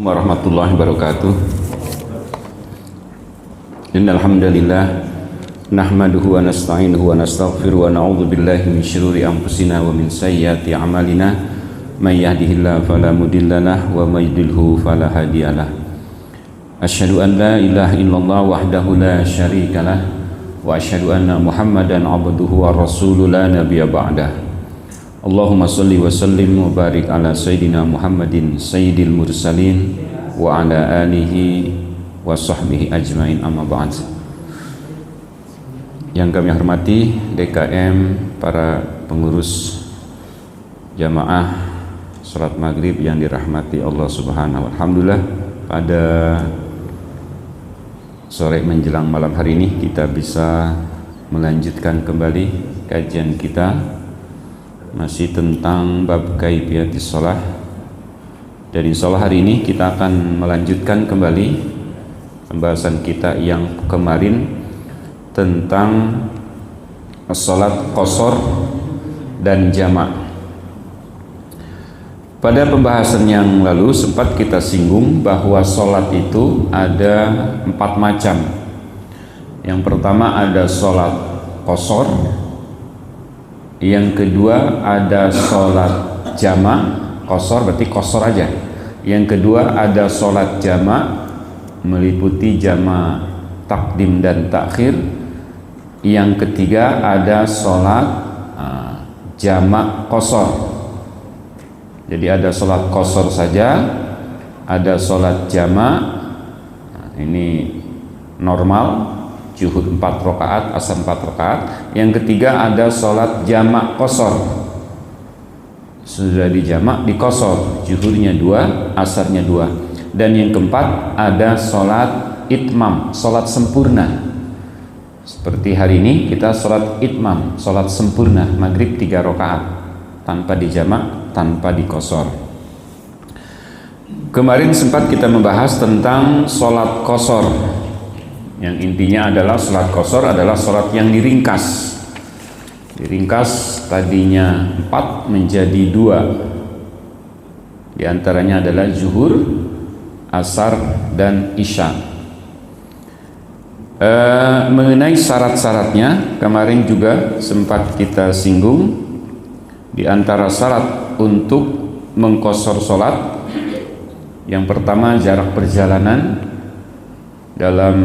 Warahmatullahi wabarakatuh. Innal hamdalillah nahmaduhu wa nasta'inuhu wa nastaghfiruh wa na'udzu billahi min syururi anfusina wa min sayyiati a'malina may yahdihillahu fala mudhillalah wa may yudhlilhu fala hadiyalah. Asyhadu an la ilaha illallah wahdahu la syarikalah wa asyhadu anna Muhammadan 'abduhu wa rasuluhu la nabiyya ba'dah. Allahumma salli wa sallim wa barik ala sayyidina Muhammadin sayyidil mursalin wa ala alihi wa sahbihi ajmain, amma ba'd. Yang kami hormati DKM, para pengurus jamaah salat maghrib yang dirahmati Allah subhanahu wa ta'ala. Alhamdulillah, pada sore menjelang malam hari ini kita bisa melanjutkan kembali kajian kita masih tentang bab kaifiyatis shalah. Dan insyaallah hari ini kita akan melanjutkan kembali pembahasan kita yang kemarin tentang salat qashar dan jamak. Pada pembahasan yang lalu sempat kita singgung bahwa salat itu ada 4 macam. Yang pertama ada salat qashar, yang kedua ada sholat jamak, qashar berarti qashar aja. Yang kedua ada sholat jamak, meliputi jamak takdim dan takhir. Yang ketiga ada sholat jamak qashar. Jadi ada sholat qashar saja, ada sholat jamak, ini normal, zuhur 4 rakaat, asar 4 rakaat. Yang ketiga ada sholat jamak qashar, sudah dijamak di qashar, zuhurnya 2, asarnya 2. Dan yang keempat ada sholat itmam, sholat sempurna. Seperti hari ini kita sholat itmam, sholat sempurna, maghrib 3 rakaat tanpa dijamak, tanpa di qashar. Kemarin sempat kita membahas tentang sholat qashar, yang intinya adalah sholat qashar adalah sholat yang diringkas. Diringkas tadinya 4 menjadi 2. Di antaranya adalah zuhur, asar, dan isya. Mengenai syarat-syaratnya kemarin juga sempat kita singgung. Di antara syarat untuk mengqashar sholat, yang pertama jarak perjalanan. Dalam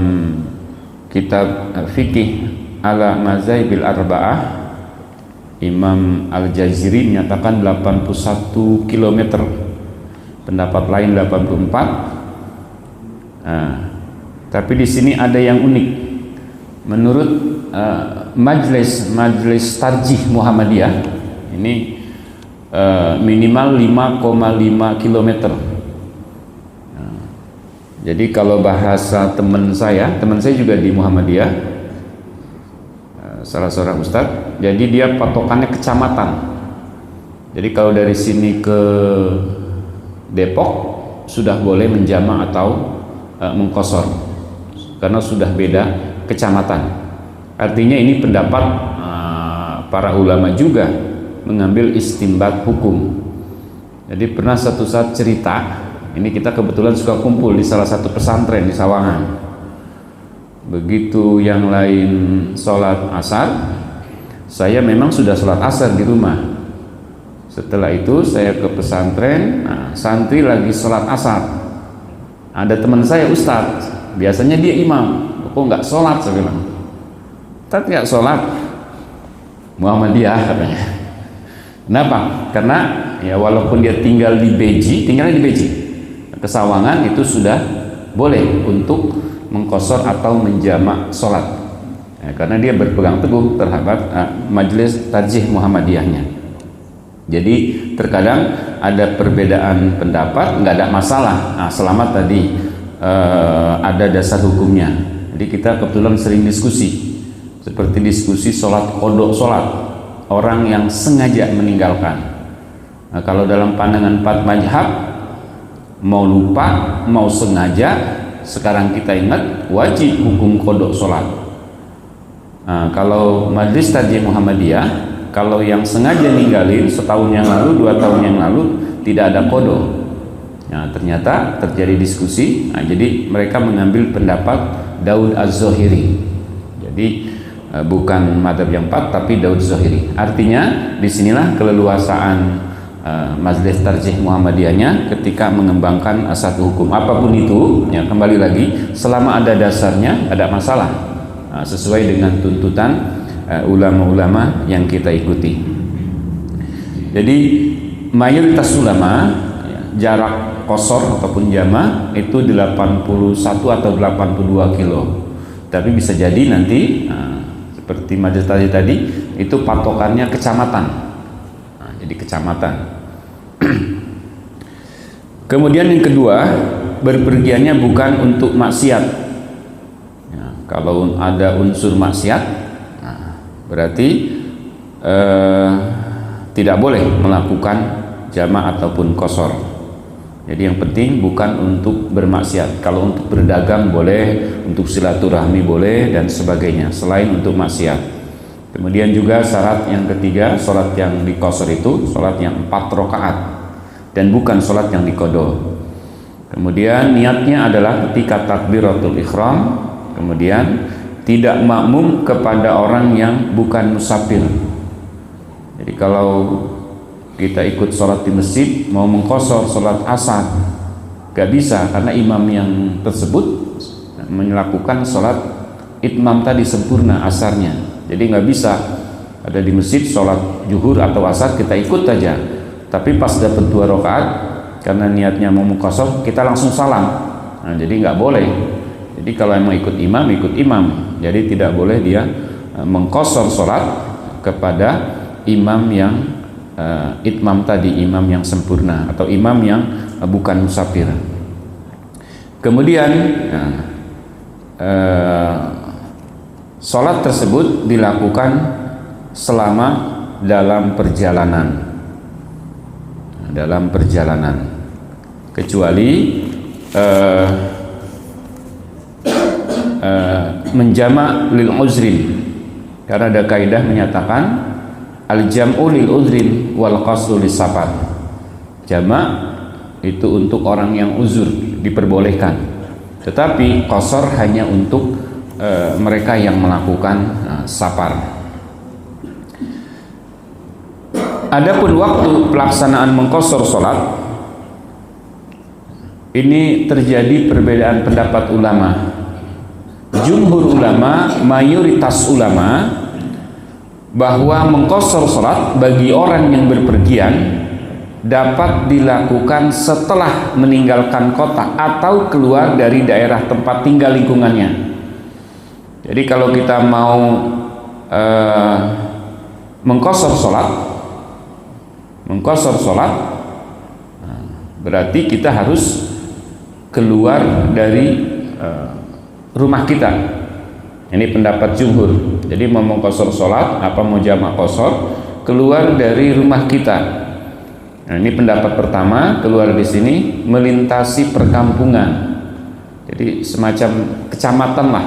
kitab fikih ala mazhabil arba'ah, Imam Al-Jaziri menyatakan 81 km, pendapat lain 84. Tapi di sini ada yang unik. Menurut Majelis Tarjih Muhammadiyah, ini minimal 5,5 km. Jadi kalau bahasa teman saya juga di Muhammadiyah, salah seorang ustadz, jadi dia patokannya kecamatan. Jadi kalau dari sini ke Depok sudah boleh menjamak atau mengqashar, karena sudah beda kecamatan. Artinya ini pendapat para ulama juga mengambil istinbat hukum. Jadi pernah satu saat cerita, ini kita kebetulan suka kumpul di salah satu pesantren di Sawangan. Begitu yang lain sholat asar, saya memang sudah sholat asar di rumah. Setelah itu saya ke pesantren, santri lagi sholat asar. Ada teman saya ustadz, biasanya dia imam, kok nggak sholat? Saya bilang, ustadz nggak sholat, Muhammadiyah katanya. Kenapa? Karena ya walaupun dia tinggalnya di Beji, Kesawangan itu sudah boleh untuk mengqashar atau menjamak sholat, ya, karena dia berpegang teguh terhadap Majelis Tarjih Muhammadiyahnya. Jadi terkadang ada perbedaan pendapat, nggak ada masalah, selama tadi ada dasar hukumnya. Jadi kita kebetulan sering diskusi, seperti diskusi sholat qodok sholat, orang yang sengaja meninggalkan. Nah, kalau dalam pandangan 4 mazhab, mau lupa, mau sengaja, sekarang kita ingat wajib hukum qodok sholat. Kalau Majelis Tarjih Muhammadiyah, kalau yang sengaja ninggalin setahun yang lalu, 2 tahun yang lalu, tidak ada qodok. Nah, ternyata terjadi diskusi. Nah, jadi mereka mengambil pendapat Daud Az-Zahiri. Jadi bukan madzhab yang 4 tapi Daud Zahiri. Artinya disinilah keleluasaan Majelis Tarjih Muhammadiyahnya ketika mengembangkan satu hukum apapun itu, ya kembali lagi selama ada dasarnya ada masalah, sesuai dengan tuntutan ulama-ulama yang kita ikuti. Jadi mayoritas ulama ya, jarak qashar ataupun jama itu 81 atau 82 kilo. Tapi bisa jadi nanti seperti majelis tadi itu patokannya kecamatan. Nah, jadi kecamatan. Kemudian yang kedua, berpergiannya bukan untuk maksiat. Ya, kalau ada unsur maksiat, nah, berarti tidak boleh melakukan jama' ataupun qashar. Jadi yang penting bukan untuk bermaksiat. Kalau untuk berdagang boleh, untuk silaturahmi boleh dan sebagainya, selain untuk maksiat. Kemudian juga syarat yang ketiga, sholat yang diqashar itu sholat yang 4 rakaat dan bukan sholat yang diqadha. Kemudian niatnya adalah ketika takbiratul ihram, kemudian tidak makmum kepada orang yang bukan musafir. Jadi kalau kita ikut sholat di masjid mau mengqashar sholat asar, gak bisa karena imam yang tersebut melakukan sholat itmam tadi sempurna asarnya. Jadi nggak bisa ada di masjid sholat zuhur atau asar kita ikut aja, tapi pas dapat 2 rakaat karena niatnya mau mengqashar kita langsung salam. Nah, jadi nggak boleh. Jadi kalau emang ikut imam, jadi tidak boleh dia mengqashar sholat kepada imam yang itmam tadi, imam yang sempurna atau imam yang bukan musafir. Kemudian sholat tersebut dilakukan selama dalam perjalanan, kecuali menjama' lil uzrin, karena ada kaidah menyatakan al-jam'u lil uzrin wal qasru lis safar. Jama' itu untuk orang yang uzur diperbolehkan, tetapi qashar hanya untuk mereka yang melakukan safar. Adapun waktu pelaksanaan mengqashar salat ini terjadi perbedaan pendapat ulama. Jumhur ulama, mayoritas ulama, bahwa mengqashar salat bagi orang yang berpergian dapat dilakukan setelah meninggalkan kota atau keluar dari daerah tempat tinggal lingkungannya. Jadi kalau kita mau mengqashar salat, berarti kita harus keluar dari rumah kita. Ini pendapat jumhur. Jadi mau mengqashar salat apa mau jama' qashar, keluar dari rumah kita. Nah, ini pendapat pertama, keluar di sini melintasi perkampungan. Jadi semacam kecamatan lah.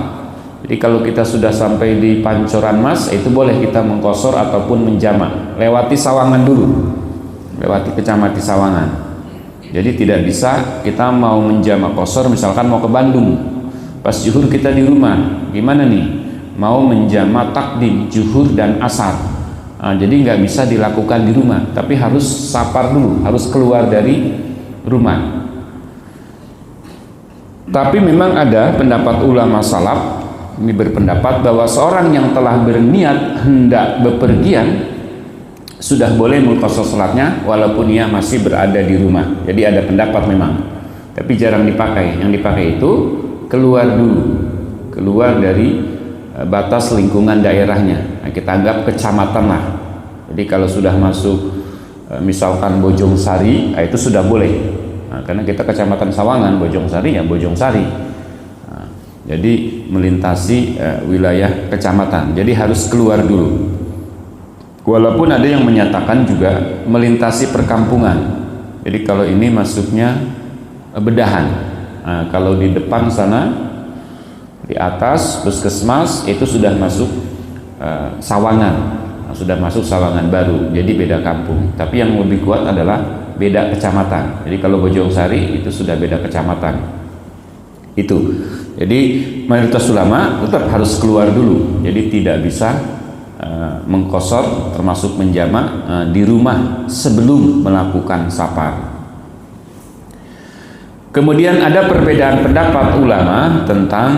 Jadi kalau kita sudah sampai di Pancoran Mas, itu boleh kita mengqashar ataupun menjama'. Lewati Sawangan dulu. Lewati kecamatan Sawangan. Jadi tidak bisa kita mau menjama' qashar misalkan mau ke Bandung. Pas zuhur kita di rumah, gimana nih? Mau menjama' takdim zuhur dan asar. Nah, jadi nggak bisa dilakukan di rumah, tapi harus safar dulu, harus keluar dari rumah. Tapi memang ada pendapat ulama salaf, ini berpendapat bahwa seorang yang telah berniat hendak bepergian sudah boleh mengqashar salatnya walaupun ia masih berada di rumah. Jadi ada pendapat memang, tapi jarang dipakai. Yang dipakai itu keluar dulu, keluar dari batas lingkungan daerahnya. Nah, kita anggap kecamatan lah. Jadi kalau sudah masuk misalkan Bojong Sari, itu sudah boleh. Nah, karena kita kecamatan Sawangan, Bojong Sari ya Bojong Sari. Nah, jadi melintasi wilayah kecamatan. Jadi harus keluar dulu. Walaupun ada yang menyatakan juga melintasi perkampungan. Jadi kalau ini masuknya bedahan. Nah, kalau di depan sana di atas puskesmas itu sudah masuk Sawangan, sudah masuk Sawangan baru, jadi beda kampung. Tapi yang lebih kuat adalah beda kecamatan. Jadi kalau Bojongsari itu sudah beda kecamatan. Itu. Jadi mayoritas ulama tetap harus keluar dulu. Jadi tidak bisa mengqashar termasuk menjamak di rumah sebelum melakukan safar. Kemudian ada perbedaan pendapat ulama tentang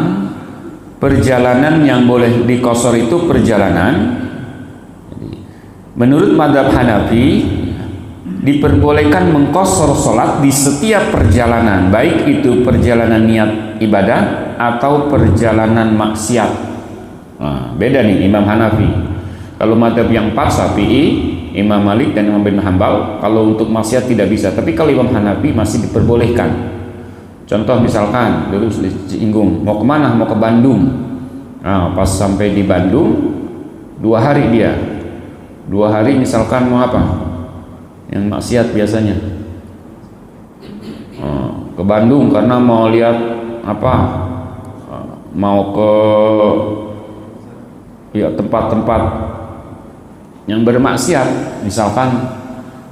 perjalanan yang boleh diqashar itu perjalanan. Menurut mazhab Hanafi diperbolehkan mengqashar sholat di setiap perjalanan, baik itu perjalanan niat ibadah atau perjalanan maksiat. Nah, beda nih Imam Hanafi. Kalau mazhab yang 4 Syafi'i, Imam Malik dan Imam bin Hambal, kalau untuk maksiat tidak bisa. Tapi kalau Imam Hanafi masih diperbolehkan. Contoh misalkan dulu disinggung, mau kemana? Mau ke Bandung. Nah, pas sampai di Bandung 2 hari dia. 2 hari misalkan mau apa? Yang maksiat biasanya. Ke Bandung karena mau lihat apa? Mau ke ya tempat-tempat yang bermaksiat, misalkan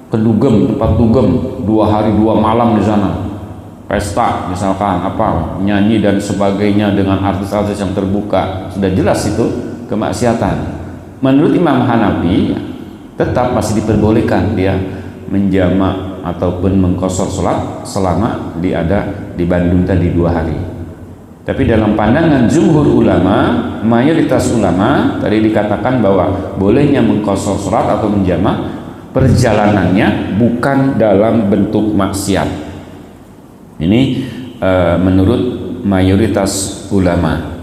ke Dugem, tempat Dugem, 2 hari 2 malam di sana, pesta misalkan apa, nyanyi dan sebagainya dengan artis-artis yang terbuka, sudah jelas itu kemaksiatan. Menurut Imam Hanafi tetap masih diperbolehkan dia menjamak ataupun mengqashar sholat selama dia ada di Bandung tadi 2 hari. Tapi dalam pandangan jumhur ulama, mayoritas ulama tadi dikatakan bahwa bolehnya mengqashar sholat atau menjamak perjalanannya bukan dalam bentuk maksiat. Ini menurut mayoritas ulama.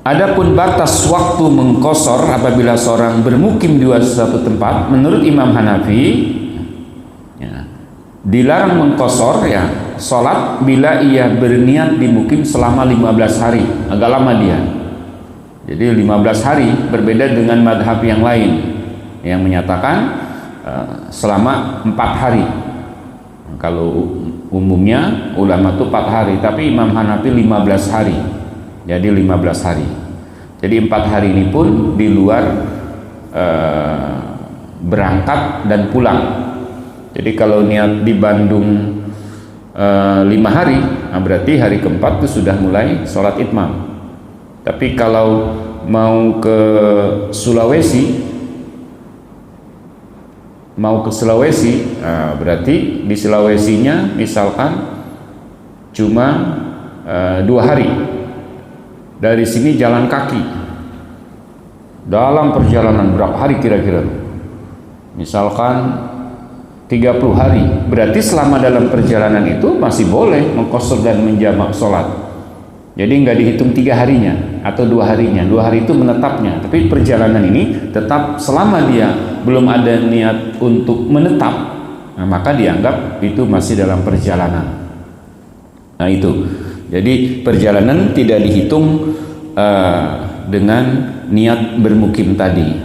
Adapun batas waktu mengqashar apabila seorang bermukim di suatu tempat, menurut Imam Hanafi ya, dilarang mengqashar ya sholat bila ia berniat di mukim selama 15 hari, agak lama dia. Jadi 15 hari berbeda dengan madhab yang lain yang menyatakan selama 4 hari. Kalau umumnya ulama itu 4 hari, tapi Imam Hanafi 15 hari. Jadi 15 hari. Jadi 4 hari ini pun di luar berangkat dan pulang. Jadi kalau niat di Bandung 5 hari, nah berarti hari keempat itu sudah mulai sholat itmam. Tapi kalau mau ke Sulawesi, nah berarti di Sulawesinya misalkan cuma 2 hari. Dari sini jalan kaki. Dalam perjalanan berapa hari kira-kira? Misalkan 30 hari, berarti selama dalam perjalanan itu masih boleh mengqashar dan menjamak sholat. Jadi nggak dihitung 3 harinya atau 2 harinya. 2 hari itu menetapnya, tapi perjalanan ini tetap selama dia belum ada niat untuk menetap, nah maka dianggap itu masih dalam perjalanan. Nah itu, jadi perjalanan tidak dihitung dengan niat bermukim tadi.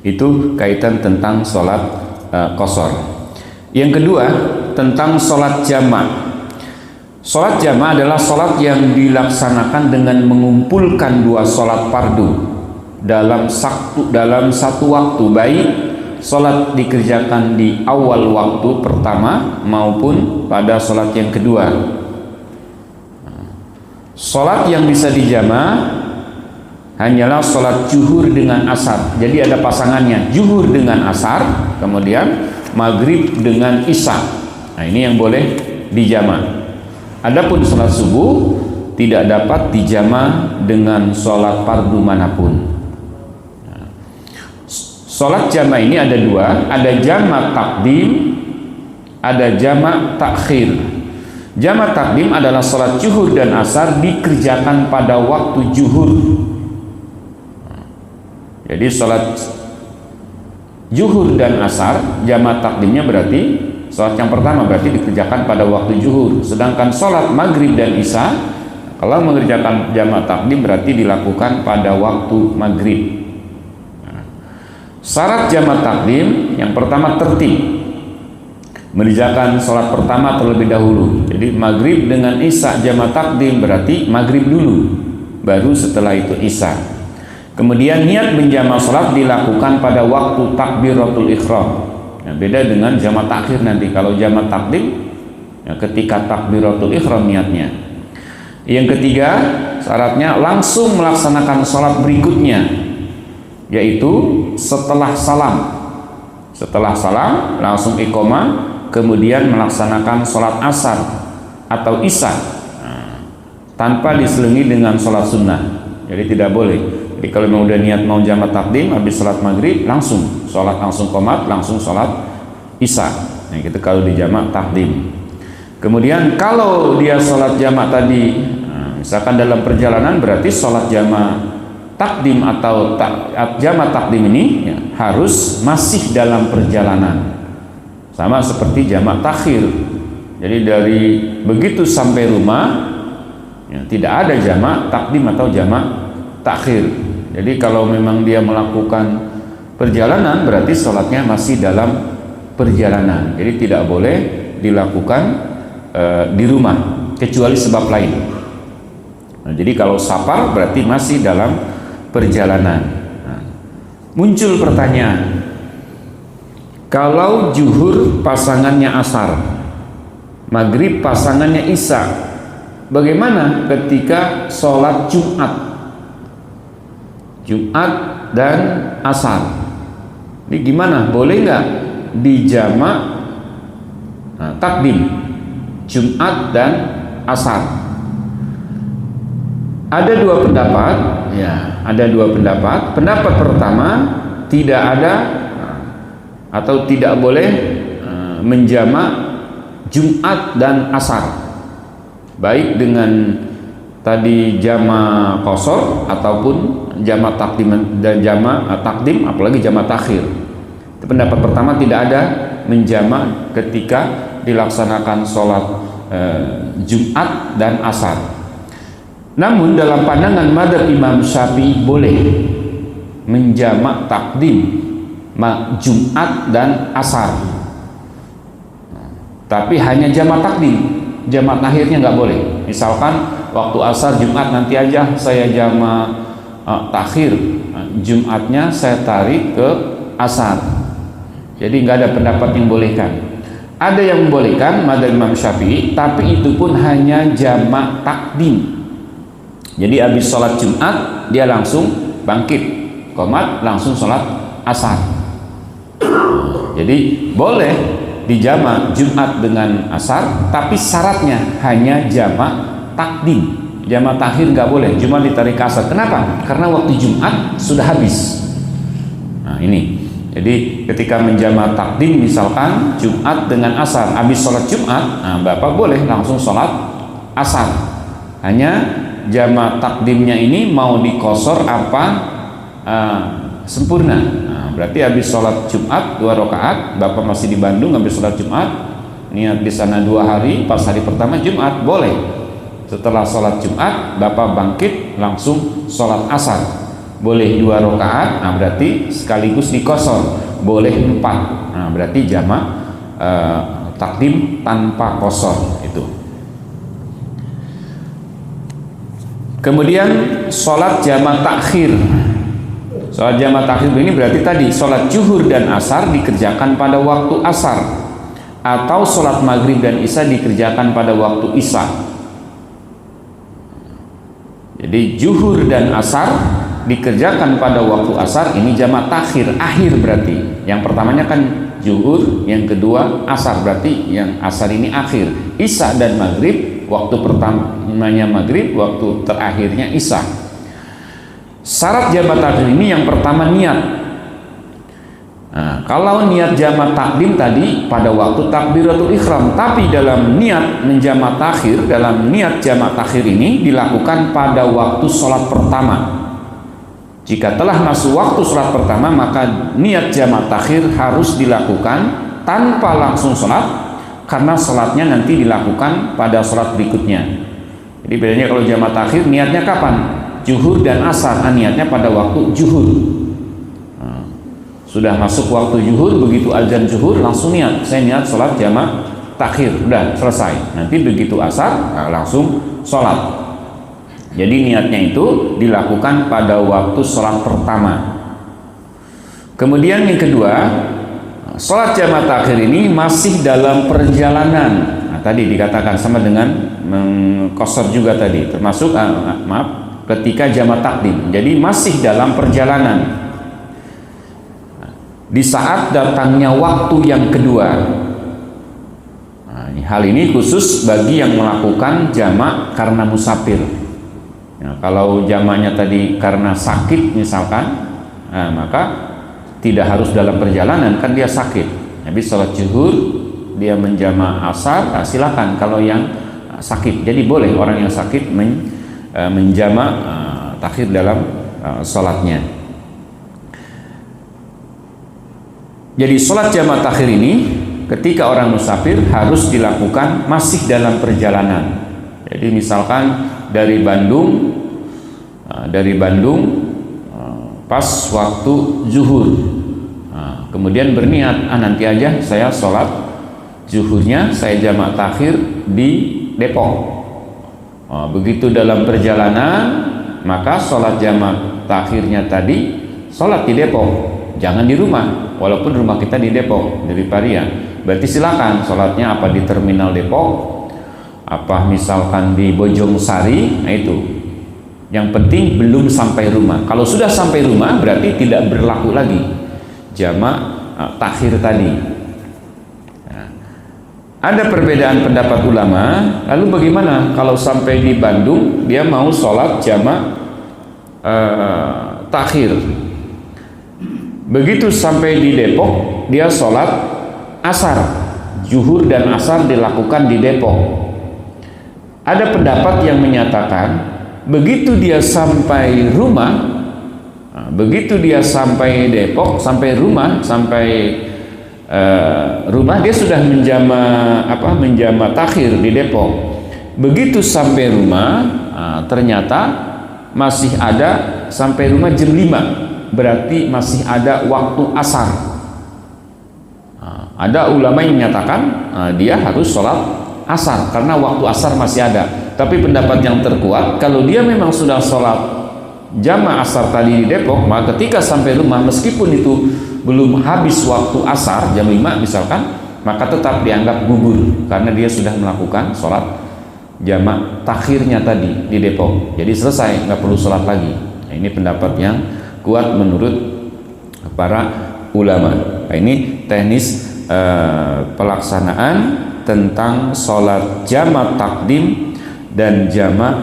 Itu kaitan tentang sholat qashar. Yang kedua tentang sholat jamak. Sholat jamak adalah sholat yang dilaksanakan dengan mengumpulkan 2 sholat fardu dalam satu waktu, baik sholat dikerjakan di awal waktu pertama maupun pada sholat yang kedua. Sholat yang bisa dijamak hanyalah sholat zuhur dengan asar. Jadi ada pasangannya, zuhur dengan asar, kemudian maghrib dengan isya. Nah ini yang boleh dijamak. Adapun sholat subuh tidak dapat dijamak dengan sholat fardu manapun. Sholat jamak ini ada 2, ada jamak takdim, ada jamak takhir. Jamak takdim adalah sholat zuhur dan asar dikerjakan pada waktu zuhur. Jadi sholat zuhur dan asar jamak takdimnya berarti sholat yang pertama berarti dikerjakan pada waktu zuhur. Sedangkan sholat maghrib dan isya kalau mengerjakan jamak takdim berarti dilakukan pada waktu maghrib. Syarat jamak takdim yang pertama tertib, mengerjakan sholat pertama terlebih dahulu. Jadi maghrib dengan isya jamak takdim berarti maghrib dulu, baru setelah itu isya. Kemudian niat menjamak sholat dilakukan pada waktu takbiratul ihram. Ya, beda dengan jamak takhir nanti. Kalau jamak takdim, ya, ketika takbiratul ihram niatnya. Yang ketiga, syaratnya langsung melaksanakan sholat berikutnya, yaitu setelah salam. Setelah salam langsung iqomah, kemudian melaksanakan sholat asar atau isya, tanpa diselingi dengan sholat sunnah. Jadi tidak boleh. Jadi kalau memang udah niat mau jamak takdim, habis sholat maghrib langsung sholat, langsung qomat, langsung sholat isya. Nah, gitu kalau di jamak takdim. Kemudian kalau dia sholat jamak tadi, misalkan dalam perjalanan, berarti sholat jamak takdim atau jamak takdim ini ya, harus masih dalam perjalanan, sama seperti jamak takhir. Jadi dari begitu sampai rumah ya, tidak ada jamak takdim atau jamak takhir. Jadi kalau memang dia melakukan perjalanan, berarti sholatnya masih dalam perjalanan. Jadi tidak boleh dilakukan di rumah kecuali sebab lain. Nah, jadi kalau safar berarti masih dalam perjalanan. Nah, muncul pertanyaan, kalau zuhur pasangannya asar, maghrib pasangannya isya, bagaimana ketika sholat Jumat dan asar? Ini gimana? Boleh nggak dijamak takdim Jumat dan asar? Ada dua pendapat, ya, ada dua pendapat. Pendapat pertama, tidak ada atau tidak boleh menjamak Jumat dan asar, baik dengan tadi jamak qashar ataupun jamak takdim dan jamak takdim, apalagi jamak takhir. Itu pendapat pertama, tidak ada menjamak ketika dilaksanakan sholat Jumat dan asar. Namun dalam pandangan mazhab Imam Syafi'i boleh menjamak takdim Jumat dan asar, tapi hanya jamak takdim, jamak takhirnya nggak boleh. Misalkan waktu asar Jumat nanti aja saya jamak takhir, Jumatnya saya tarik ke asar. Jadi nggak ada pendapat yang bolehkan. Ada yang membolehkan mazhab Imam Syafi'i, tapi itu pun hanya jamak takdim. Jadi habis sholat Jumat dia langsung bangkit, qomat, langsung sholat asar. Jadi boleh dijamak Jumat dengan asar, tapi syaratnya hanya jamak takdim. Jamak takhir nggak boleh, Jumat ditarik ke asar. Kenapa? Karena waktu Jumat sudah habis. Nah ini, jadi ketika menjamak takdim misalkan Jumat dengan asar, habis sholat Jumat, nah Bapak boleh langsung sholat asar. Hanya jamak takdimnya ini mau dikosor apa sempurna. Nah, berarti habis sholat Jumat 2 rakaat, Bapak masih di Bandung habis sholat Jumat, niat di sana 2 hari, pas hari pertama Jumat boleh. Setelah sholat Jumat Bapak bangkit langsung sholat asar, boleh 2 rakaat. Nah berarti sekaligus dikosor, boleh 4. Nah berarti jamak takdim tanpa kosor itu. Kemudian sholat jamak takhir. Sholat jamak takhir ini berarti tadi sholat zuhur dan asar dikerjakan pada waktu asar, atau sholat maghrib dan isya dikerjakan pada waktu isya. Jadi zuhur dan asar dikerjakan pada waktu asar, ini jamak takhir, akhir berarti. Yang pertamanya kan zuhur, yang kedua asar, berarti yang asar ini akhir. Isya dan maghrib, waktu pertamanya maghrib, waktu terakhirnya isya. Syarat jamak takhir ini yang pertama niat. Nah, kalau niat jamak takdim tadi pada waktu takbiratul ihram, tapi dalam niat menjamak takhir, dalam niat jamak takhir ini dilakukan pada waktu sholat pertama. Jika telah masuk waktu sholat pertama, maka niat jamak takhir harus dilakukan tanpa langsung sholat, karena sholatnya nanti dilakukan pada sholat berikutnya. Jadi bedanya kalau jamak takhir niatnya kapan? Zuhur dan asar, niatnya pada waktu zuhur. Sudah masuk waktu zuhur, begitu azan zuhur langsung niat, saya niat sholat jamak takhir, udah selesai. Nanti begitu asar langsung sholat. Jadi niatnya itu dilakukan pada waktu sholat pertama. Kemudian yang kedua, sholat jamaah takhir ini masih dalam perjalanan. Nah, tadi dikatakan sama dengan mengqashar juga tadi, termasuk ketika jamaah takdim. Jadi masih dalam perjalanan. Di saat datangnya waktu yang kedua. Nah, hal ini khusus bagi yang melakukan jamaah karena musafir. Nah, kalau jamaahnya tadi karena sakit misalkan, nah, maka tidak harus dalam perjalanan, kan dia sakit. Habis sholat zuhur dia menjama asar, nah silakan kalau yang sakit. Jadi boleh orang yang sakit menjama takhir dalam sholatnya. Jadi sholat jamaah takhir ini ketika orang musafir harus dilakukan masih dalam perjalanan. Jadi misalkan dari Bandung pas waktu zuhur, kemudian berniat, nanti aja saya sholat zuhurnya saya jamaah takhir di Depok. Begitu dalam perjalanan, maka sholat jamaah takhirnya tadi sholat di Depok, jangan di rumah, walaupun rumah kita di Depok, dari Paria. Berarti silakan sholatnya apa di terminal Depok, apa misalkan di Bojongsari, nah itu. Yang penting belum sampai rumah. Kalau sudah sampai rumah berarti tidak berlaku lagi jamaah takhir tadi. Nah, ada perbedaan pendapat ulama. Lalu bagaimana kalau sampai di Bandung dia mau sholat jamaah takhir? Begitu sampai di Depok dia sholat asar. Zuhur dan asar dilakukan di Depok. Ada pendapat yang menyatakan begitu dia sampai rumah, begitu dia sampai Depok, sampai rumah, rumah dia sudah menjama takhir di Depok. Begitu sampai rumah, ternyata masih ada sampai rumah jam 5, berarti masih ada waktu asar. Ada ulama yang menyatakan dia harus sholat asar karena waktu asar masih ada. Tapi pendapat yang terkuat, kalau dia memang sudah sholat jamaah asar tadi di Depok, maka ketika sampai rumah meskipun itu belum habis waktu asar jam 5 misalkan, maka tetap dianggap gugur karena dia sudah melakukan sholat jamaah takhirnya tadi di Depok. Jadi selesai, nggak perlu sholat lagi. Nah, ini pendapat yang kuat menurut para ulama. Nah, ini teknis pelaksanaan tentang sholat jamaah takdim dan jamaah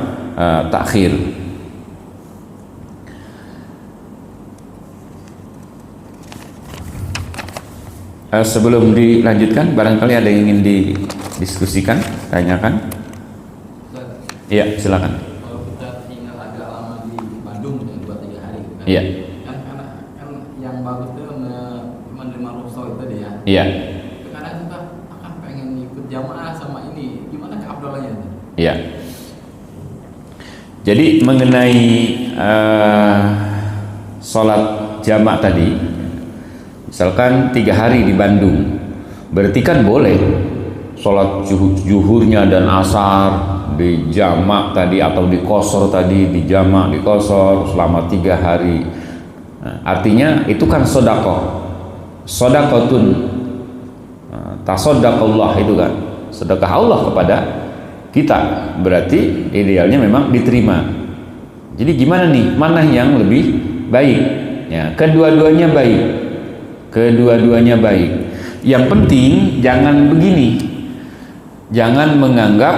takhir. Sebelum dilanjutkan, barangkali ada yang ingin didiskusikan, tanyakan. Iya, silakan. Kalau kita tinggal agak lama di Bandung, 2-3 hari, kan? Iya. Kan yang bagus itu menerima rukhsah itu dia. Iya. Kadang kita akan pengen ikut jamaah sama ini, gimana keabdalannya? Iya. Jadi mengenai sholat jamaah tadi, misalkan 3 hari di Bandung, berarti kan boleh sholat zuhurnya dan asar di jamaah tadi atau di qashar tadi, di jamaah di qashar selama 3 hari. Nah, artinya itu kan sodakotun, tasodakallah, itu kan sedekah Allah kepada kita, berarti idealnya memang diterima. Jadi gimana nih, mana yang lebih baik? Ya, kedua-duanya baik. Yang penting jangan begini, jangan menganggap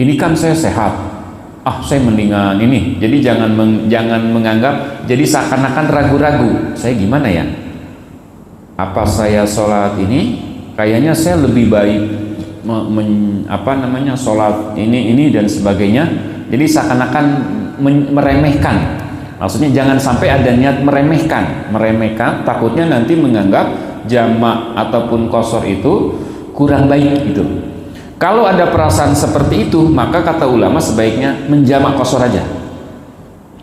ini kan saya sehat, saya mendingan ini. Jadi jangan menganggap, jadi seakan-akan ragu-ragu, saya gimana ya, apa saya sholat ini kayaknya saya lebih baik sholat ini dan sebagainya. Jadi seakan-akan meremehkan. Maksudnya jangan sampai ada niat meremehkan, takutnya nanti menganggap jamaah ataupun qashar itu kurang baik gitu. Kalau ada perasaan seperti itu, maka kata ulama sebaiknya menjamak qashar aja.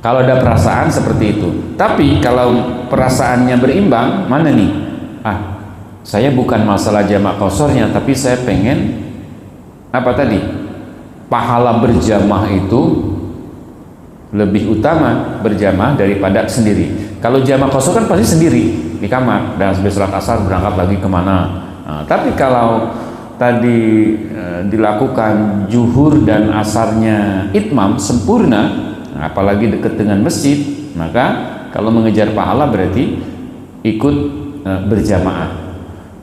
Kalau ada perasaan seperti itu. Tapi kalau perasaannya berimbang, mana nih? Saya bukan masalah jamaah qasharnya, tapi saya pengen apa tadi? Pahala berjamaah itu lebih utama berjamaah daripada sendiri. Kalau jamaah kosor kan pasti sendiri di kamar dan habis sholat asar berangkat lagi kemana. Nah, tapi kalau tadi dilakukan zuhur dan asarnya itmam sempurna, apalagi dekat dengan masjid, maka kalau mengejar pahala berarti ikut berjamaah.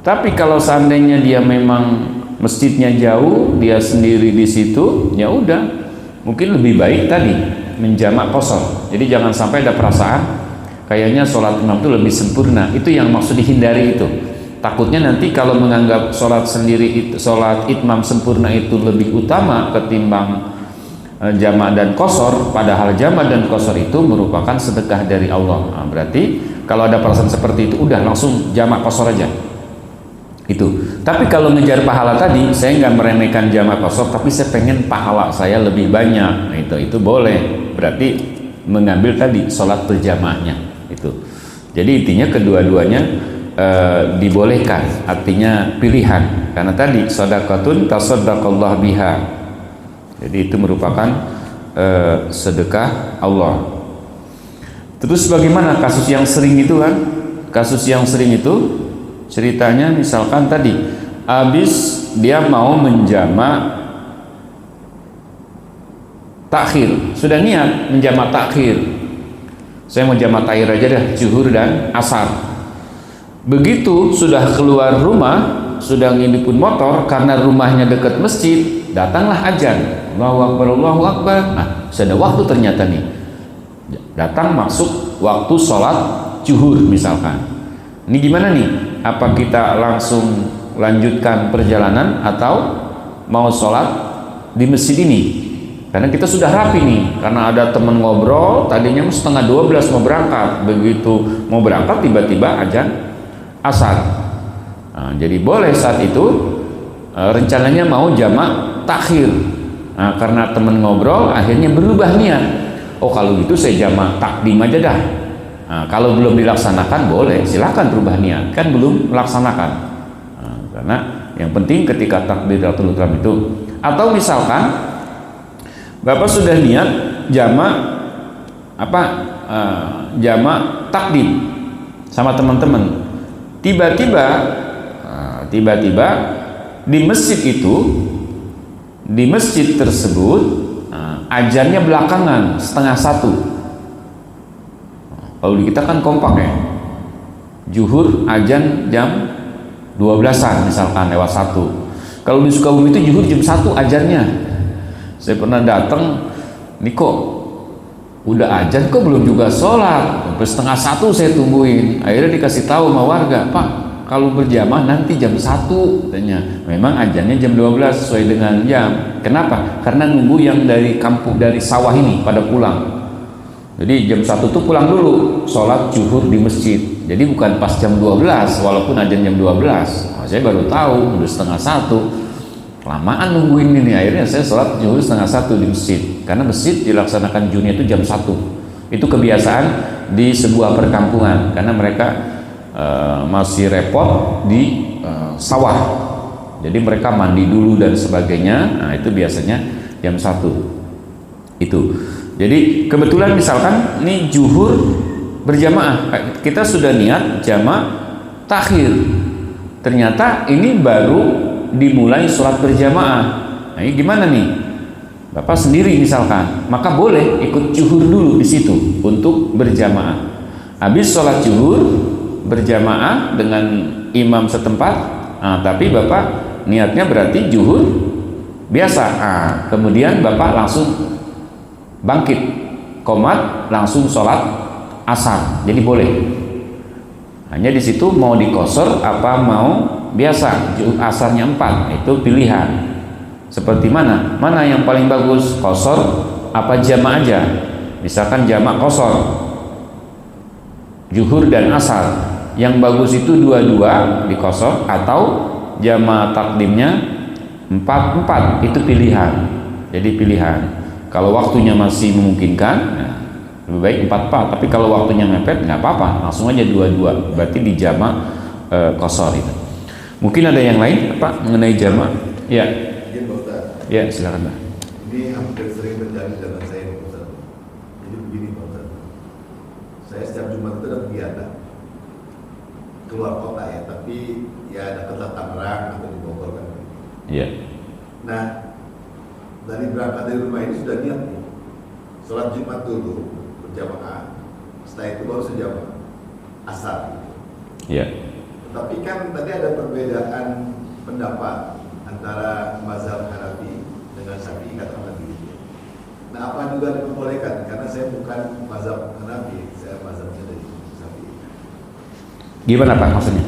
Tapi kalau seandainya dia memang masjidnya jauh, dia sendiri di situ, ya udah, mungkin lebih baik tadi menjamak kosor. Jadi jangan sampai ada perasaan kayaknya sholat imam itu lebih sempurna. Itu yang maksud dihindari itu. Takutnya nanti kalau menganggap sholat sendiri itu, sholat itmam sempurna itu lebih utama ketimbang jamak dan kosor, padahal jamak dan kosor itu merupakan sedekah dari Allah. Nah, berarti kalau ada perasaan seperti itu, udah langsung jamak kosor aja. Itu. Tapi kalau ngejar pahala tadi, saya nggak meremehkan jamak kosor, tapi saya pengen pahala saya lebih banyak. Nah, itu boleh. Berarti mengambil tadi sholat berjamaahnya. Itu. Jadi intinya kedua-duanya dibolehkan, artinya pilihan. Karena tadi shadaqatun tasaddaqallah biha. Jadi itu merupakan sedekah Allah. Terus bagaimana kasus yang sering itu kan? Kasus yang sering itu ceritanya misalkan tadi habis dia mau menjamak takhir, sudah niat menjamak takhir, saya mau jamak takhir aja dah, zuhur dan asar. Begitu sudah keluar rumah, sudah ngidupin motor, karena rumahnya dekat masjid, datanglah azan, Allahu Akbar, Allahu Akbar. Nah, sudah waktu ternyata nih, datang masuk waktu sholat zuhur misalkan. Ini gimana nih? Apa kita langsung lanjutkan perjalanan atau mau sholat di masjid ini? Karena kita sudah rapi nih, karena ada teman ngobrol, tadinya 11:30 mau berangkat, begitu mau berangkat tiba-tiba azan asar. Nah, jadi boleh saat itu rencananya mau jamak takhir. Nah, karena teman ngobrol akhirnya berubah niat. Oh kalau gitu saya jamak takdim aja dah. Nah, kalau belum dilaksanakan boleh, silakan berubah niat, kan belum melaksanakan. Nah, karena yang penting ketika takbiratul ihram itu, atau misalkan Bapak sudah niat jamak jamak takdim sama teman-teman, tiba-tiba di masjid itu, di masjid tersebut azannya belakangan 12:30. Kalau di kita kan kompak ya, zuhur azan jam 12-an misalkan lewat 1. Kalau di Sukabumi itu zuhur jam 1 azannya. Saya pernah datang, nih kok udah azan kok belum juga sholat, sampai 12:30 saya tungguin. Akhirnya dikasih tahu sama warga, Pak kalau berjamaah nanti jam 1 katanya. Memang azannya jam 12 sesuai dengan jam. Kenapa? Karena nunggu yang dari kampung, dari sawah ini pada pulang. Jadi jam 1 tuh pulang dulu, sholat zuhur di masjid. Jadi bukan pas jam 12, walaupun azan jam 12. Nah, saya baru tahu udah 12:30. Kelamaan nungguin ini, akhirnya saya sholat zuhur 12:30 di masjid. Karena masjid dilaksanakan Juni itu jam 1. Itu kebiasaan di sebuah perkampungan, karena mereka masih repot di sawah. Jadi mereka mandi dulu dan sebagainya. Nah, itu biasanya jam 1. Itu. Jadi kebetulan misalkan ini zuhur berjamaah, kita sudah niat jamak takhir, ternyata ini baru dimulai sholat berjamaah. Nah, ini gimana nih? Bapak sendiri misalkan, maka boleh ikut zuhur dulu di situ untuk berjamaah. Habis sholat zuhur berjamaah dengan imam setempat, nah, tapi Bapak niatnya berarti zuhur biasa. Nah, kemudian Bapak langsung bangkit qomat langsung sholat asar, jadi boleh. Hanya di situ mau dikosor apa mau biasa, asarnya 4, itu pilihan. Seperti mana yang paling bagus, kosor apa jamak aja? Misalkan jamak kosor zuhur dan asar, yang bagus itu dua-dua dikosor, atau jamak takdimnya 4-4, itu pilihan. Jadi pilihan. Kalau waktunya masih memungkinkan, nah, lebih baik 4-4. Tapi kalau waktunya mepet, nggak apa-apa, langsung aja 2-2. Berarti di jamak kosor itu. Mungkin ada yang lain, Pak, mengenai jamak? Ya. Mungkin Pak Ustaz, Ya, silakan Pak. Ini hampir sering terjadi dengan saya Pak Ustaz. Jadi begini Pak Ustaz, saya setiap Jumat itu ada kegiatan keluar kota ya, tapi ya dekat Tangerang atau di Bogor kan. Iya. Nah, dari berangkat dari rumah ini sudah niat nih, sholat Jumat dulu berjamaah, setelah itu baru sejamaah asar. Iya. Tapi kan tadi ada perbedaan pendapat antara mazhab Hanafi dengan Syafi'i katakanlah gitu. Nah, apa juga diperbolehkan? Karena saya bukan mazhab Hanafi, saya mazhabnya dari Syafi'i. Gimana Pak maksudnya?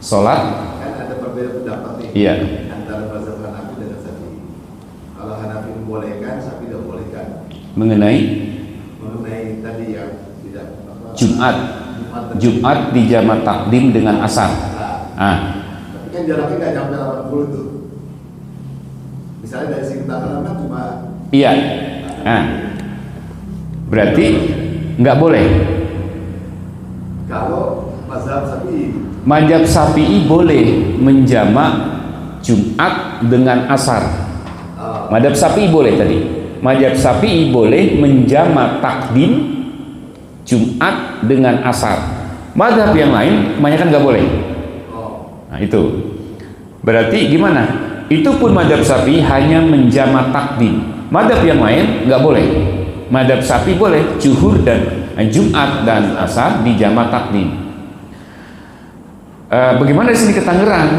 Sholat? Kan ada perbedaan pendapat nih Iya. antara mazhab Hanafi dengan Syafi'i. Kalau Hanafi membolehkan, Syafi'i tidak membolehkan. Mengenai Tadi yang tidak apa, Jumat di jamaah takdim dengan asar. Tapi kan jaraknya nggak nyampe 80 tuh. Misalnya dari sini Tangerang kan cuma. Iya. Berarti nggak boleh. Kalau mazhab Syafi'i. Mazhab Syafi'i boleh menjamak Jumat dengan asar. Mazhab Syafi'i boleh tadi. Mazhab Syafi'i boleh menjamak takdim Jumat dengan asar. Mazhab yang lain kebanyakan nggak boleh. Nah itu berarti gimana? Itu pun mazhab Syafi'i hanya menjamak takdim. Mazhab yang lain nggak boleh. Mazhab Syafi'i boleh zuhur dan Jumat dan asar di jamak takdim. Bagaimana di sini ke Tangerang?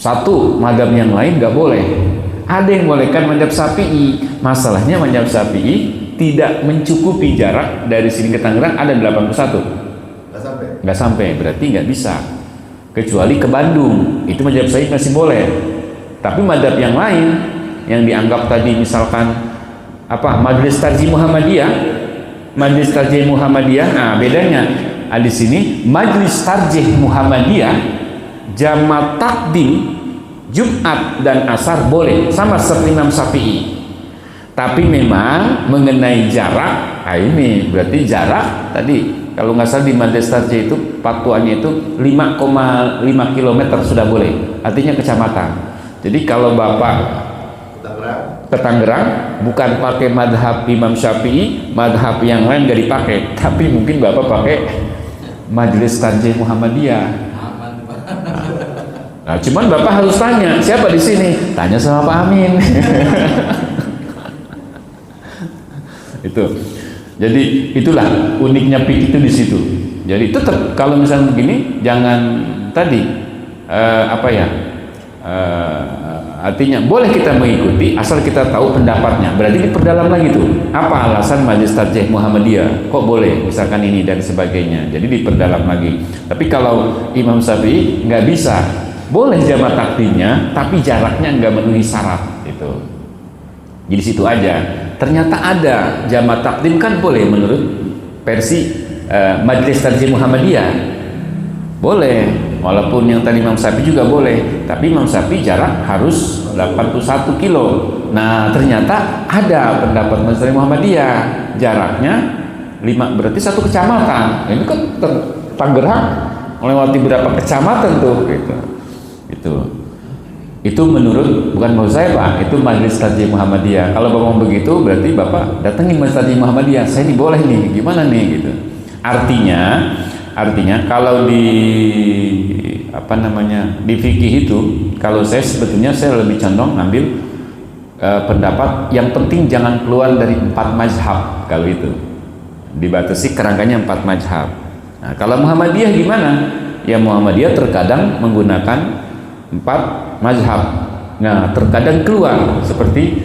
Satu, mazhab yang lain nggak boleh. Ada yang bolehkan mazhab Syafi'i. Masalahnya mazhab Syafi'i tidak mencukupi jarak dari sini ke Tangerang ada 81. Nggak sampai, berarti nggak bisa. Kecuali ke Bandung, itu mazhab Syafi'i masih boleh. Tapi mazhab yang lain yang dianggap tadi misalkan apa Majelis Tarjih Muhammadiyah, nah bedanya di sini Majelis Tarjih Muhammadiyah jamak takdim Jumat dan asar boleh sama seperti Imam Syafi'i. Tapi memang mengenai jarak, ini berarti jarak tadi kalau nggak salah di Majelis Tarjih itu fatwanya itu 5,5 km sudah boleh, artinya kecamatan. Jadi kalau Bapak ke Tangerang bukan pakai madhab Imam Syafi'i, madhab yang lain nggak dipakai, tapi mungkin Bapak pakai Majelis Tarjih Muhammadiyah. Nah, cuman Bapak harus tanya siapa di sini, tanya sama Pak Amin. Itu. Jadi itulah uniknya fikih itu di situ. Jadi tetap kalau misalnya begini jangan tadi artinya boleh kita mengikuti asal kita tahu pendapatnya. Berarti diperdalam lagi tuh. Apa alasan Majelis Tarjih Muhammadiyah kok boleh misalkan ini dan sebagainya. Jadi diperdalam lagi. Tapi kalau Imam Syafi'i nggak bisa. Boleh jamak takdimnya tapi jaraknya nggak memenuhi syarat itu. Jadi situ aja. Ternyata ada jamak takdim kan boleh menurut versi Majelis Tarjih Muhammadiyah. Boleh, walaupun yang tadi Imam Syafi'i juga boleh, tapi Imam Syafi'i jarak harus 81 kilo. Nah, ternyata ada pendapat Majelis Tarjih Muhammadiyah jaraknya 5, berarti satu kecamatan. Ini kan Tangerang melewati berapa kecamatan tuh gitu. Itu menurut bukan menurut saya Pak, itu Majelis Tarjih Muhammadiyah. Kalau Bapak mau begitu berarti Bapak datengin Majelis Tarjih Muhammadiyah. Saya ini boleh nih, gimana nih gitu. Artinya kalau di di fikih itu, kalau saya sebetulnya saya lebih condong ngambil pendapat yang penting jangan keluar dari 4 mazhab. Kalau itu dibatasi kerangkanya 4 mazhab. Nah, kalau Muhammadiyah gimana? Ya Muhammadiyah terkadang menggunakan 4 mazhab. Nah, terkadang keluar seperti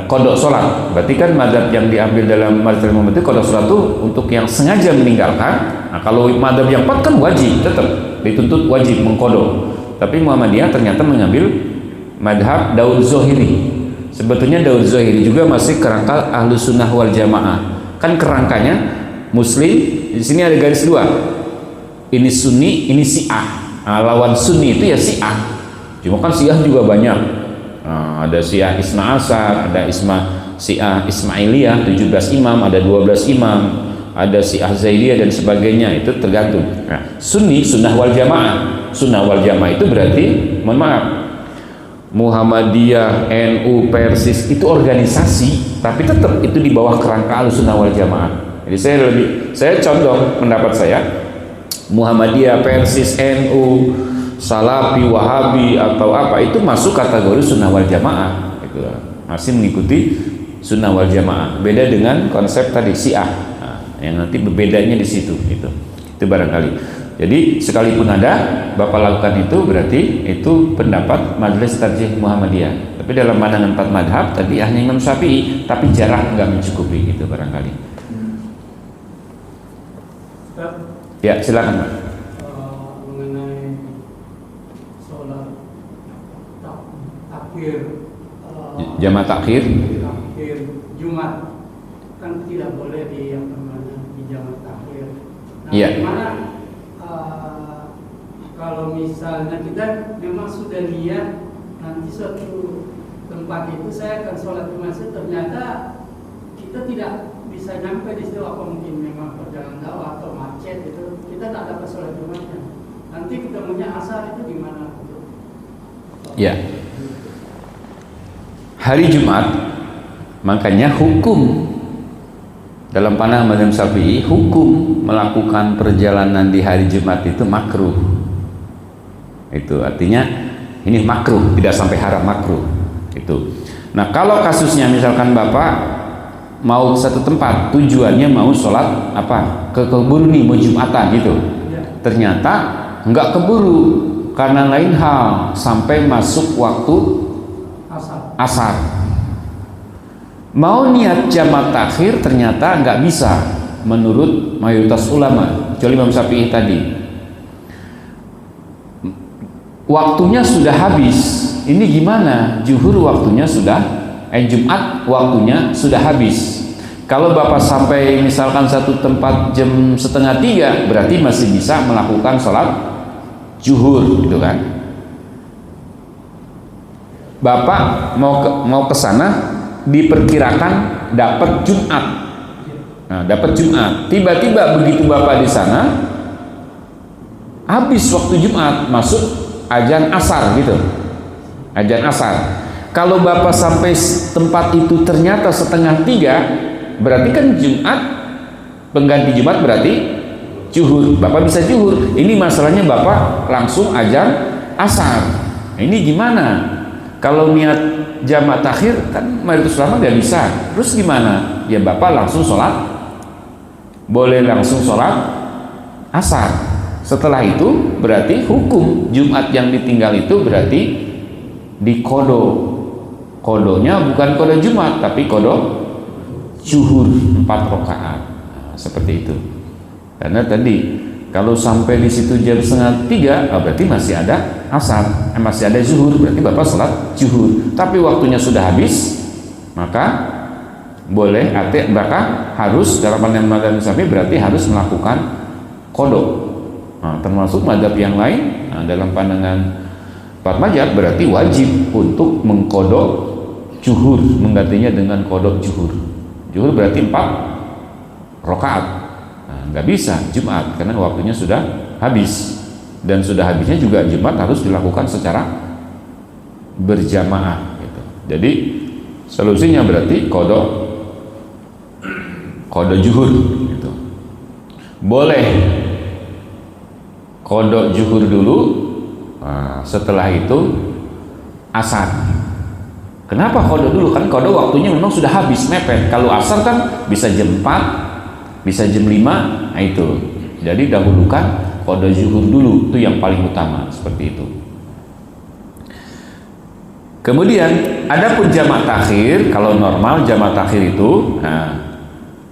kodok sholat. Berarti kan mazhab yang diambil dalam mazhab Muhammad itu kodok sholat itu untuk yang sengaja meninggalkan. Nah, kalau mazhab yang 4 kan wajib, tetap dituntut wajib mengkodok. Tapi Muhammadiyah ternyata mengambil mazhab Daud Zohiri. Sebetulnya Daud Zohiri juga masih kerangka Ahlus Sunnah wal Jamaah. Kan kerangkanya Muslim. Di sini ada garis 2. Ini Sunni, ini Syiah. Nah, lawan Sunni itu ya Syiah. Cuma kan Syiah juga banyak. Nah, ada Syiah Isna Asar, ada Syiah Ismailiyah 17 imam, ada 12 imam, ada Syiah Zaidiyah dan sebagainya. Itu tergantung. Nah, Sunni, Sunnah wal Jamaah. Sunnah wal Jamaah itu berarti, mohon maaf, Muhammadiyah, NU, Persis itu organisasi, tapi tetap itu di bawah kerangka Ahlussunnah wal Jamaah. Jadi saya condong pendapat saya, Muhammadiyah, Persis, NU, Salafi, Wahabi atau apa itu masuk kategori Sunnah wal Jamaah. Itu masih mengikuti Sunnah wal Jamaah. Beda dengan konsep tadi Syiah, yang nanti berbedanya di situ. Itu barangkali. Jadi sekalipun ada Bapak lakukan itu, berarti itu pendapat Majelis Tarjih Muhammadiyah. Tapi dalam pandangan 4 madhab tadi hanya Imam Syafi'i, tapi jarak nggak mencukupi, itu barangkali. Ya silakan Pak. Mengenai sholat takhir, Jamaah takhir Jumat kan tidak boleh di jamaah takhir. Nah, Iya. Gimana kalau misalnya kita memang sudah niat nanti suatu tempat itu saya akan sholat Jumat, ternyata kita tidak bisa nyampe di situ, apa mungkin memang perjalanan jauh atau macet itu, kita tidak dapat sholat Jumatnya. Nanti ketemunya asar itu gimana? Ya. Hari Jumat, makanya hukum dalam pandangan mazhab Syafi'i, hukum melakukan perjalanan di hari Jumat itu makruh. Itu artinya ini makruh, tidak sampai haram, makruh. Itu. Nah, kalau kasusnya misalkan Bapak mau ke satu tempat, tujuannya mau sholat apa? Keburu nih, mau Jumatan gitu. Ternyata nggak keburu karena lain hal sampai masuk waktu asar. Mau niat jamaah takhir ternyata nggak bisa menurut mayoritas ulama, kecuali Imam Syafi'i tadi. Waktunya sudah habis. Ini gimana? Zuhur waktunya sudah, Jumat waktunya sudah habis. Kalau Bapak sampai misalkan satu tempat jam 2:30, berarti masih bisa melakukan sholat zuhur, gitu kan? Bapak mau ke sana, diperkirakan dapat Jumat. Nah, dapat Jumat. Tiba-tiba begitu Bapak di sana, habis waktu Jumat, masuk azan asar gitu. Azan asar. Kalau Bapak sampai tempat itu ternyata 2:30, berarti kan Jumat, pengganti Jumat berarti zuhur. Bapak bisa zuhur. Ini masalahnya Bapak langsung azan asar. Nah, ini gimana? Kalau niat jamaah takhir kan mayoritas ulama nggak bisa. Terus gimana? Ya Bapak langsung sholat, boleh langsung sholat asar. Setelah itu berarti hukum Jumat yang ditinggal itu berarti dikodo. Kodonya bukan kodo Jumat tapi kodo zuhur 4 rakaat. Nah, seperti itu. Karena tadi kalau sampai di situ jam 2:30, berarti masih ada asar, masih ada zuhur, berarti Bapak sholat zuhur. Tapi waktunya sudah habis, maka boleh, maka harus dalam pandangan Syafi'i berarti harus melakukan kodok. Nah, termasuk mazhab yang lain, dalam pandangan 4 mazhab berarti wajib untuk mengkodok zuhur, menggantinya dengan kodok zuhur. Zuhur berarti 4 rakaat. Nah, nggak bisa Jumat karena waktunya sudah habis, dan sudah habisnya juga Jumat harus dilakukan secara berjamaah gitu. Jadi solusinya berarti kodok zuhur gitu. Boleh kodok zuhur dulu, setelah itu asar. Kenapa kodok dulu? Kan kodok waktunya memang sudah habis, mepet. Kalau asar kan bisa jam 4, bisa jam 5, nah itu. Jadi dahulukan kodok zuhur dulu, itu yang paling utama, seperti itu. Kemudian adapun jamaah takhir, kalau normal jamaah takhir itu,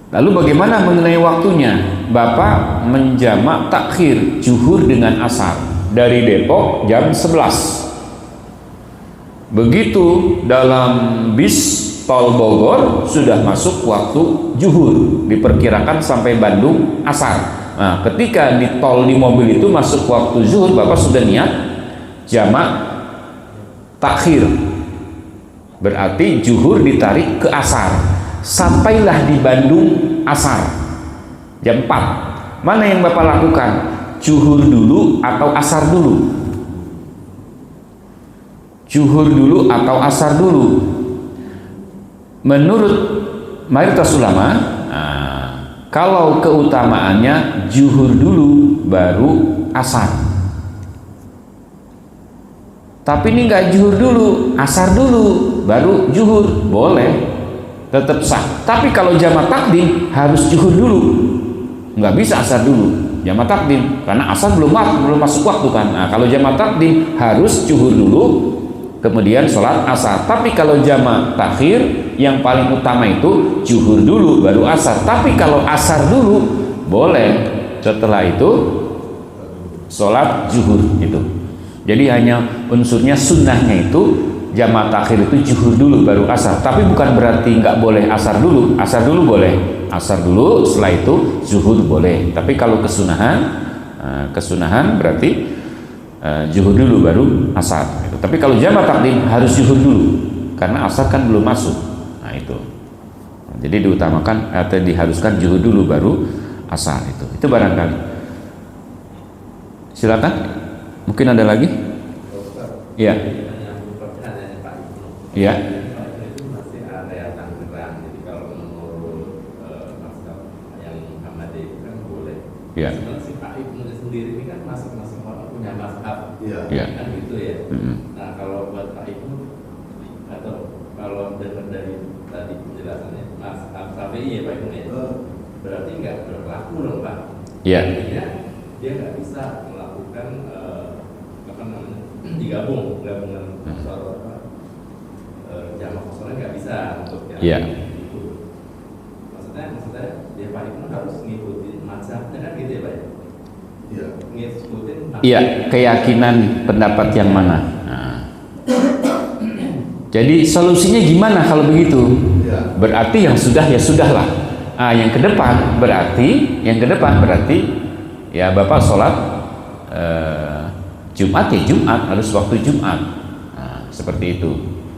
lalu bagaimana mengenai waktunya? Bapak menjamak takhir zuhur dengan asar dari Depok jam 11. Begitu dalam bis tol Bogor sudah masuk waktu zuhur, diperkirakan sampai Bandung asar. Nah, ketika di tol di mobil itu masuk waktu zuhur, Bapak sudah niat jamak takhir. Berarti zuhur ditarik ke asar. Sampailah di Bandung asar jam 4. Mana yang Bapak lakukan? Zuhur dulu atau asar dulu? zuhur dulu atau asar dulu. Menurut mayoritas ulama, kalau keutamaannya zuhur dulu baru asar. Tapi ini nggak zuhur dulu, asar dulu baru zuhur, boleh, tetap sah. Tapi kalau jamak takdim harus zuhur dulu, nggak bisa asar dulu. Jamak takdim karena asar belum masuk waktu kan. Nah, kalau jamak takdim harus zuhur dulu, kemudian sholat asar. Tapi kalau jamak takhir yang paling utama itu zuhur dulu baru asar. Tapi kalau asar dulu boleh, setelah itu sholat zuhur itu. Jadi hanya unsurnya sunnahnya itu jamak takhir itu zuhur dulu baru asar. Tapi bukan berarti nggak boleh asar dulu. Asar dulu boleh, asar dulu, setelah itu zuhur boleh. Tapi kalau kesunahan berarti zuhur dulu baru asar. Tapi kalau jamak takdim harus zuhur dulu karena asar kan belum masuk. Nah itu. Jadi diutamakan atau diharuskan zuhur dulu baru asar itu. Itu barangkali. Silakan. Mungkin ada lagi? Iya. Iya. Itu masih ada yang Tangerang. Jadi kalau menurut mazhab yang Muhammadiyah itu kan boleh. Iya. Sebenarnya si Pak Ibnu sendiri ini kan masing-masing orang punya mazhab. Iya. Kan gitu ya. Nah kalau buat Pak Ibnu atau kalau dengar dari tadi penjelasannya mazhab Syafi'i ya Pak Ibnu ya. Berarti nggak berlaku dong Pak. Iya. Artinya dia nggak bisa melakukan digabung gabungan jamak kosongnya nggak bisa untuk yang itu. Maksudnya dia Pak Ibnu harus ngikutin mazhabnya kan gitu ya Pak? Iya. Ngikutin mazhab. Iya, keyakinan pendapat yang mana? Nah. Jadi solusinya gimana kalau begitu? Iya. Berarti yang sudah ya sudahlah. Yang ke depan berarti ya Bapak sholat Jumat ya Jumat, harus waktu Jumat. Nah, seperti itu.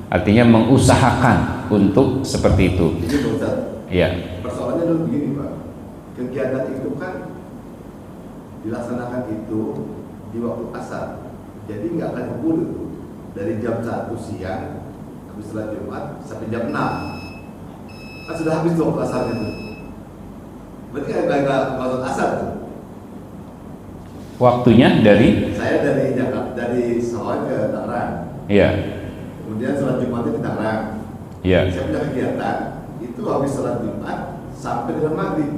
Artinya mengusahakan untuk seperti itu. Jadi Pak Ustaz, Iya. persoalannya dulu begini Pak, kegiatan itu kan dilaksanakan itu di waktu asar, jadi nggak akan keburu tuh dari jam 1 siang habis sholat Jumat sampai jam 6 kan sudah habis tuh waktu asarnya tuh, berarti nggak masuk asar tuh. Waktunya dari Saya dari Jakarta, dari Solo ke Tangerang, iya. kemudian sholat Jumatnya di Tangerang. Iya. Saya punya kegiatan itu habis sholat Jumat sampai dengan maghrib,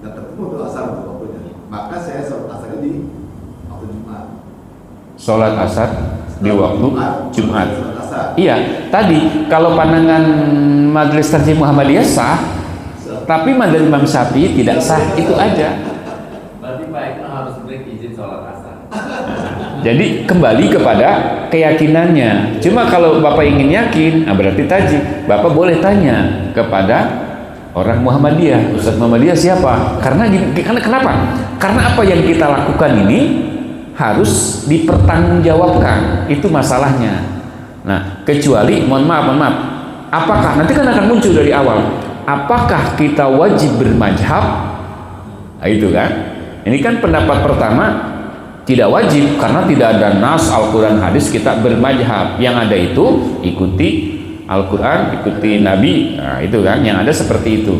nggak ketemu tuh asar tuh waktunya. Maka saya sholat asarnya di waktu Jumat. Sholat asar di waktu Jumat. Sholat asar. Iya, tadi kalau pandangan Majelis Tarjih Muhammadiyah sah, tapi madhab Imam Syafi'i tidak sah, itu aja. Berarti Pak Ibnu harus break izin sholat asar. Jadi kembali kepada keyakinannya. Cuma kalau Bapak ingin yakin, berarti tadi Bapak boleh tanya kepada orang Muhammadiyah. Ustadz Muhammadiyah siapa? Karena kenapa? Karena apa yang kita lakukan ini harus dipertanggungjawabkan. Itu masalahnya. Nah, kecuali mohon maaf. Apakah nanti kan akan muncul dari awal? Apakah kita wajib bermadzhab? Nah, itu kan? Ini kan pendapat pertama. Tidak wajib karena tidak ada nas Al-Quran hadis kita bermadzhab. Yang ada itu ikuti Al-Quran, ikuti Nabi. Nah, itu kan yang ada seperti itu.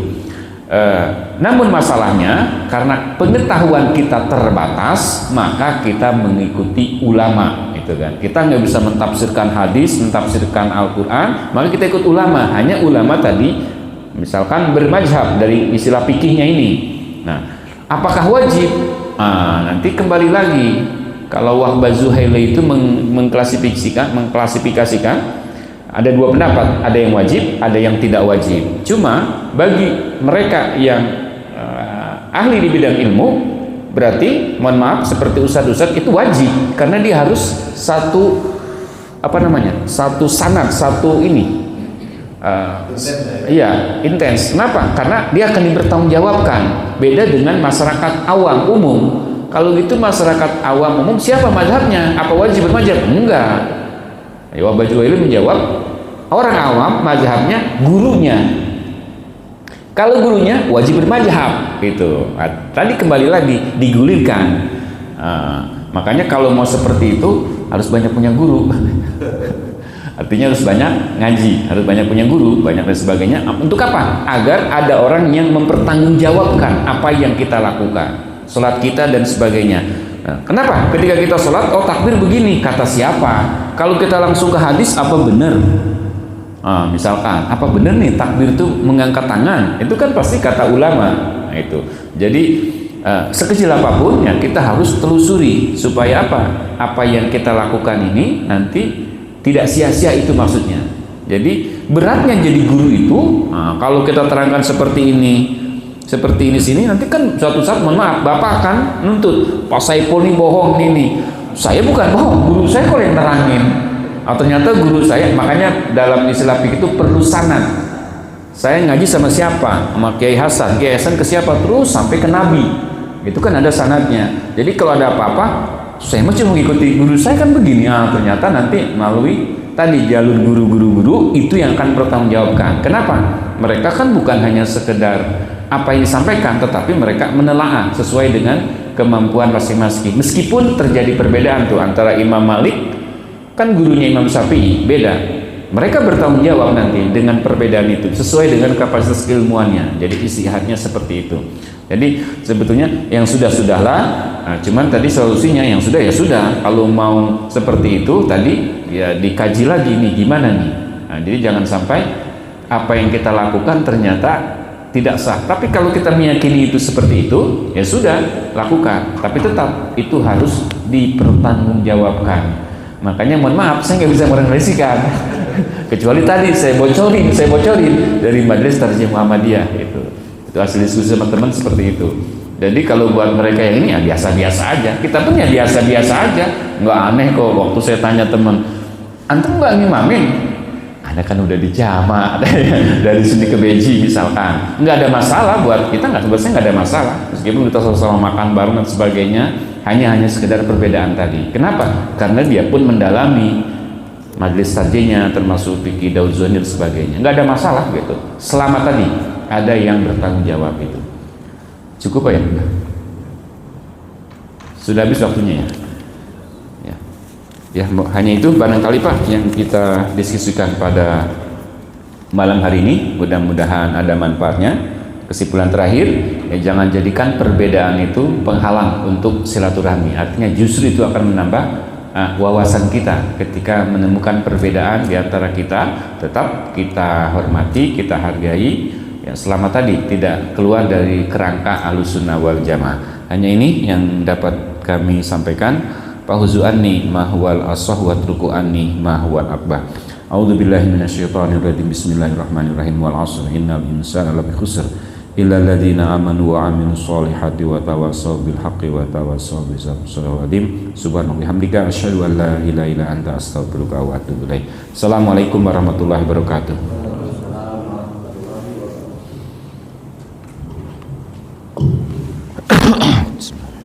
Namun masalahnya karena pengetahuan kita terbatas, maka kita mengikuti ulama. Itu kan kita nggak bisa mentafsirkan hadis, mentafsirkan Al-Quran, maka kita ikut ulama. Hanya ulama tadi misalkan bermadzhab dari istilah fikihnya ini. Nah, apakah wajib? Nanti kembali lagi kalau Wahbah Zuhaili itu mengklasifikasikan ada dua pendapat, ada yang wajib, ada yang tidak wajib. Cuma bagi mereka yang ahli di bidang ilmu, berarti mohon maaf seperti ustadz-ustadz itu wajib karena dia harus satu sanad, satu ini. Iya, intens. Kenapa? Karena dia akan dipertanggungjawabkan. Beda dengan masyarakat awam umum. Kalau gitu masyarakat awam umum siapa mazhabnya? Apa wajib bermadzhab? Enggak. Wahbah Zuhaili menjawab, orang awam mazhabnya gurunya. Kalau gurunya wajib bermadzhab, gitu. Tadi kembali lagi digulirkan. Makanya kalau mau seperti itu harus banyak punya guru. Artinya harus banyak ngaji, harus banyak punya guru, banyak dan sebagainya. Untuk apa? Agar ada orang yang mempertanggungjawabkan apa yang kita lakukan, sholat kita dan sebagainya. Nah, kenapa? Ketika kita sholat, oh takbir begini, kata siapa? Kalau kita langsung ke hadis, apa benar? Nah, misalkan, apa benar nih takbir itu mengangkat tangan? Itu kan pasti kata ulama. Nah, itu. Jadi sekecil apapun ya kita harus telusuri supaya apa? Apa yang kita lakukan ini nanti tidak sia-sia, itu maksudnya. Jadi beratnya jadi guru itu, nah, kalau kita terangkan seperti ini sini, nanti kan suatu saat, mohon maaf, bapak akan nuntut, Pak Saipul ini bohong ini. Saya bukan bohong, guru saya kok yang terangin. Ternyata guru saya, makanya dalam istilah fikih itu perlu sanad. Saya ngaji sama siapa? Sama Kiai Hasan. Kiai Hasan ke siapa? Terus sampai ke Nabi. Itu kan ada sanadnya. Jadi kalau ada apa-apa, saya cuma mengikuti guru saya kan begini. Ternyata nanti melalui tadi jalur guru-guru itu yang akan bertanggungjawabkan. Kenapa? Mereka kan bukan hanya sekedar apa yang disampaikan, tetapi mereka menelaah sesuai dengan kemampuan masing-masing. Meskipun terjadi perbedaan tuh antara Imam Malik, kan gurunya Imam Syafi'i, beda. Mereka bertanggung jawab nanti dengan perbedaan itu sesuai dengan kapasitas ilmuannya. Jadi istihadnya seperti itu. Jadi sebetulnya yang sudah-sudahlah, nah, cuman tadi solusinya yang sudah ya sudah. Kalau mau seperti itu tadi ya dikaji lagi nih gimana nih. Nah, jadi jangan sampai apa yang kita lakukan ternyata tidak sah. Tapi kalau kita meyakini itu seperti itu, ya sudah lakukan. Tapi tetap itu harus dipertanggungjawabkan. Makanya mohon maaf saya nggak bisa merekomendasikan. Kecuali tadi saya bocorin dari Majelis Tarjih Muhammadiyah itu hasil diskusi sama teman seperti itu. Jadi kalau buat mereka yang ini ya biasa-biasa aja, kita pun ya biasa-biasa aja, nggak aneh kok. Waktu saya tanya teman, antum nggak ngimamin? Anda kan udah di jama dari sini ke Beji misalkan, nggak ada masalah buat kita, sebenarnya nggak ada masalah meskipun kita sama-sama makan bareng dan sebagainya, hanya sekedar perbedaan tadi. Kenapa? Karena dia pun mendalami majelis tarjihnya termasuk fikih Daud Zuhair dan sebagainya, nggak ada masalah gitu. Selama tadi ada yang bertanggung jawab itu. Cukup ya? Sudah habis waktunya ya? Ya, hanya itu barangkali Pak yang kita diskusikan pada malam hari ini. Mudah-mudahan ada manfaatnya. Kesimpulan terakhir, ya jangan jadikan perbedaan itu penghalang untuk silaturahmi. Artinya justru itu akan menambah wawasan kita ketika menemukan perbedaan di antara kita. Tetap kita hormati, kita hargai, ya selama tadi tidak keluar dari kerangka Ahlussunnah wal Jamaah. Hanya ini yang dapat kami sampaikan. Fahuzu anni ma huwal asah wa truku anni ma huwal akbah. A'udzubillahi minasyaitonir rajim. Bismillahirrahmanirrahim. Wal 'asri innal insana lafi khusr illa alladziina aamanu wa 'amilus shalihati wa tawassaw bil haqqi wa tawassaw bis sabr. Subhanallah bihamdika asyhadu an la ilaha illa anta astaghfiruka wa atubu ilaik. Assalamualaikum warahmatullahi wabarakatuh.